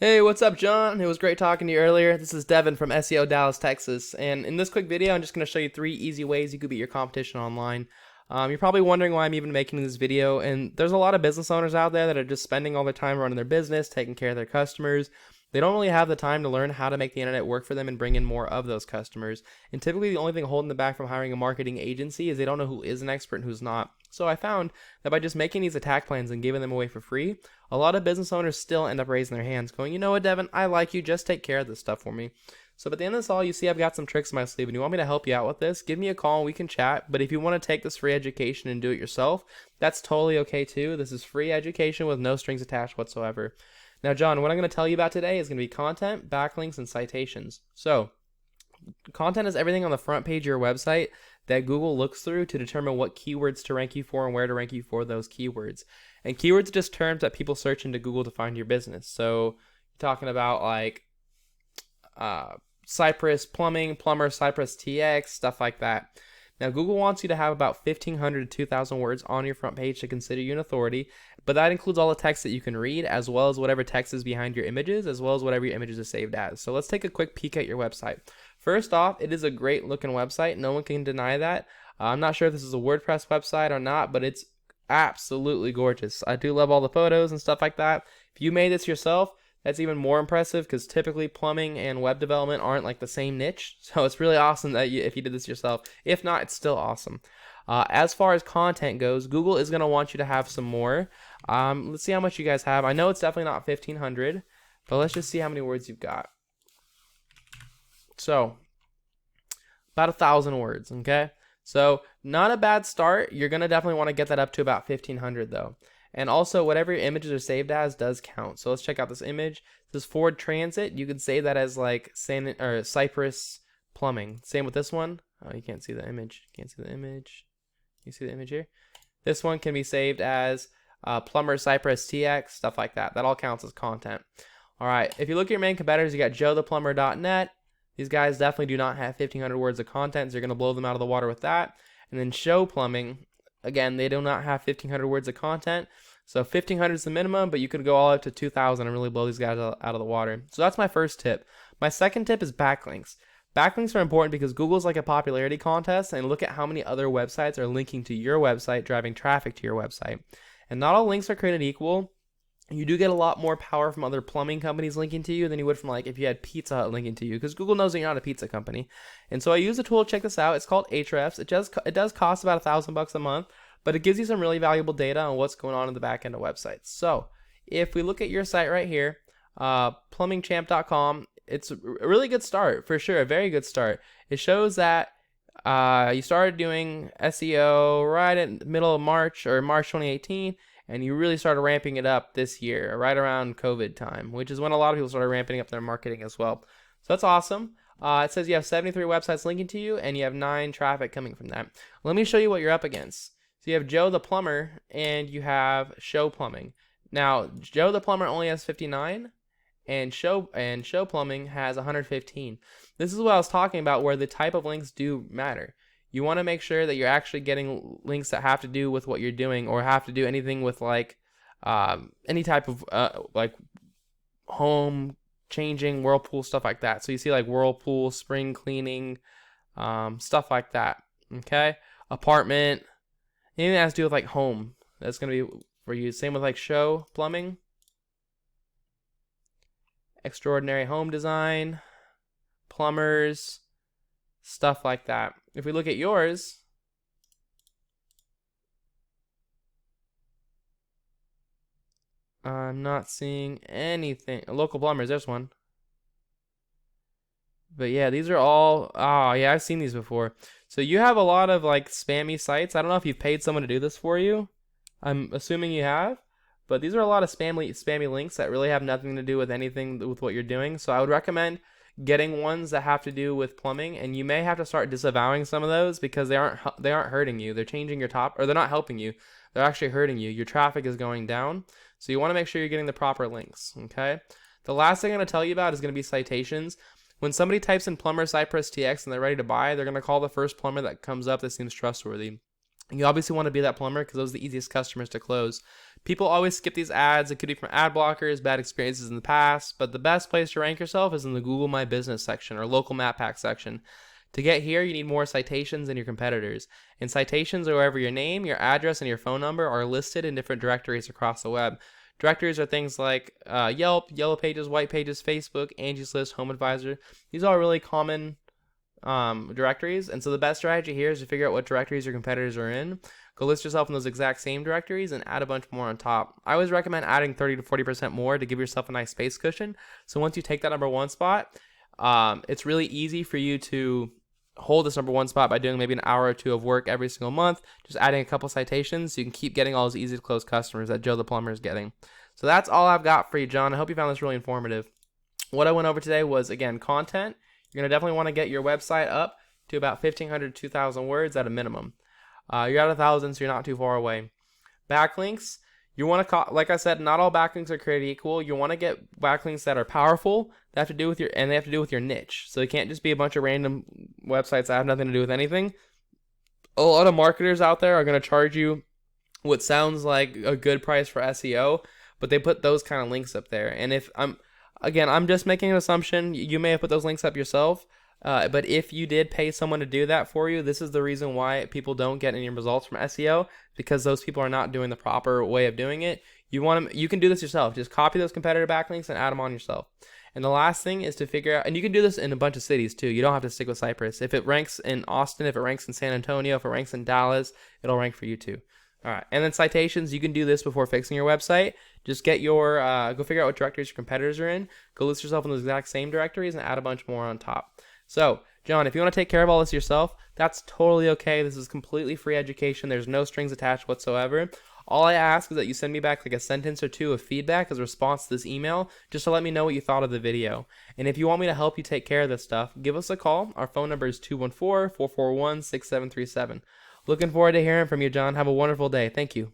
Hey, what's up, John? It was great talking to you earlier. This is Devin from SEO Dallas, Texas. And in this quick video, I'm just going to show you 3 easy ways you could beat your competition online. You're probably wondering why I'm even making this video. And there's a lot of business owners out there that are just spending all their time running their business, taking care of their customers. They don't really have the time to learn how to make the internet work for them and bring in more of those customers. And typically, the only thing holding them back from hiring a marketing agency is they don't know who is an expert and who's not. So I found that by just making these attack plans and giving them away for free, a lot of business owners still end up raising their hands going, you know what, Devin, I like you, just take care of this stuff for me. So at the end of this all, you see I've got some tricks in my sleeve and you want me to help you out with this, give me a call and we can chat. But if you want to take this free education and do it yourself, that's totally okay too. This is free education with no strings attached whatsoever. Now, John, what I'm going to tell you about today is going to be content, backlinks, and citations. So content is everything on the front page of your website that Google looks through to determine what keywords to rank you for and where to rank you for those keywords. And keywords are just terms that people search into Google to find your business. So you're talking about like Cypress Plumbing, Plumber Cypress TX, stuff like that. Now, Google wants you to have about 1,500 to 2,000 words on your front page to consider you an authority, but that includes all the text that you can read, as well as whatever text is behind your images, as well as whatever your images are saved as. So let's take a quick peek at your website. First off, it is a great looking website. No one can deny that. I'm not sure if this is a WordPress website or not, but it's absolutely gorgeous. I do love all the photos and stuff like that. If you made this yourself, that's even more impressive because typically plumbing and web development aren't like the same niche. So it's really awesome that if you did this yourself. If not, it's still awesome. As far as content goes, Google is going to want you to have some more. Let's see how much you guys have. I know it's definitely not 1,500, but let's just see how many words you've got. So about 1,000 words, okay? So not a bad start. You're going to definitely want to get that up to about 1,500 though. And also, whatever your images are saved as does count. So let's check out this image. This is Ford Transit. You could save that as like Cypress Plumbing. Same with this one. Oh, you can't see the image. Can't see the image. You see the image here? This one can be saved as Plumber Cypress TX, stuff like that. That all counts as content. All right. If you look at your main competitors, you got JoeThePlumber.net. These guys definitely do not have 1,500 words of content, so you're going to blow them out of the water with that. And then Show Plumbing. Again, they do not have 1,500 words of content. So 1,500 is the minimum, but you could go all up to 2,000 and really blow these guys out of the water. So that's my first tip. My second tip is backlinks. Backlinks are important because Google's like a popularity contest, and look at how many other websites are linking to your website, driving traffic to your website. And not all links are created equal. You do get a lot more power from other plumbing companies linking to you than you would from like if you had Pizza Hut linking to you, because Google knows that you're not a pizza company. And so I use a tool to check this out. It's called Ahrefs. It does cost about $1,000 a month, but it gives you some really valuable data on what's going on in the back end of websites. So if we look at your site right here, plumbingchamp.com, it's a really good start for sure, a very good start. It shows that you started doing SEO right in the middle of March or March 2018. And you really started ramping it up this year, right around COVID time, which is when a lot of people started ramping up their marketing as well. So that's awesome. It says you have 73 websites linking to you, and you have 9 traffic coming from that. Let me show you what you're up against. So you have Joe the Plumber, and you have Show Plumbing. Now, Joe the Plumber only has 59, and Show Plumbing has 115. This is what I was talking about, where the type of links do matter. You want to make sure that you're actually getting links that have to do with what you're doing, or have to do anything with like any type of like home changing, Whirlpool, stuff like that. So you see like Whirlpool, spring cleaning, stuff like that. Okay, apartment, anything that has to do with like home. That's gonna be for you. Same with like Show Plumbing, extraordinary home design, plumbers, stuff like that. If we look at yours, I'm not seeing anything. Local plumbers, there's one. But yeah, these are all, oh yeah, I've seen these before. So you have a lot of like spammy sites. I don't know if you've paid someone to do this for you. I'm assuming you have. But these are a lot of spammy links that really have nothing to do with anything with what you're doing. So I would recommend getting ones that have to do with plumbing, and you may have to start disavowing some of those because they aren't hurting you. They're changing your top, or they're not helping you. They're actually hurting you. Your traffic is going down. So you want to make sure you're getting the proper links, okay? The last thing I'm going to tell you about is going to be citations. When somebody types in Plumber Cypress TX and they're ready to buy, they're going to call the first plumber that comes up that seems trustworthy. You obviously want to be that plumber because those are the easiest customers to close. People always skip these ads. It could be from ad blockers, bad experiences in the past, but the best place to rank yourself is in the Google My Business section or local map pack section. To get here, you need more citations than your competitors. And citations are wherever your name, your address, and your phone number are listed in different directories across the web. Directories are things like Yelp, Yellow Pages, White Pages, Facebook, Angie's List, Home Advisor. These are all really common directories, and so the best strategy here is to figure out what directories your competitors are in. Go list yourself in those exact same directories and add a bunch more on top. I always recommend adding 30 to 40% more to give yourself a nice space cushion. So once you take that number one spot, it's really easy for you to hold this number one spot by doing maybe an hour or two of work every single month, just adding a couple citations so you can keep getting all those easy to close customers that Joe the Plumber is getting. So that's all I've got for you, John. I hope you found this really informative. What I went over today was, again, content. You're going to definitely want to get your website up to about 1,500 to 2,000 words at a minimum. You're at 1,000, so you're not too far away. Backlinks. You want to, like I said, not all backlinks are created equal. You want to get backlinks that are powerful. They have to do with they have to do with your niche. So it can't just be a bunch of random websites that have nothing to do with anything. A lot of marketers out there are going to charge you what sounds like a good price for SEO, but they put those kind of links up there. And if I'm just making an assumption. You may have put those links up yourself, but if you did pay someone to do that for you, this is the reason why people don't get any results from SEO, because those people are not doing the proper way of doing it. You can do this yourself. Just copy those competitor backlinks and add them on yourself. And the last thing is to figure out, and you can do this in a bunch of cities too. You don't have to stick with Cypress. If it ranks in Austin, if it ranks in San Antonio, if it ranks in Dallas, it'll rank for you too. All right, and then citations, you can do this before fixing your website. Just get your, go figure out what directories your competitors are in, go list yourself in those exact same directories and add a bunch more on top. So, John, if you want to take care of all this yourself, that's totally okay. This is completely free education. There's no strings attached whatsoever. All I ask is that you send me back like a sentence or two of feedback as a response to this email, just to let me know what you thought of the video. And if you want me to help you take care of this stuff, give us a call. Our phone number is 214-441-6737. Looking forward to hearing from you, John. Have a wonderful day. Thank you.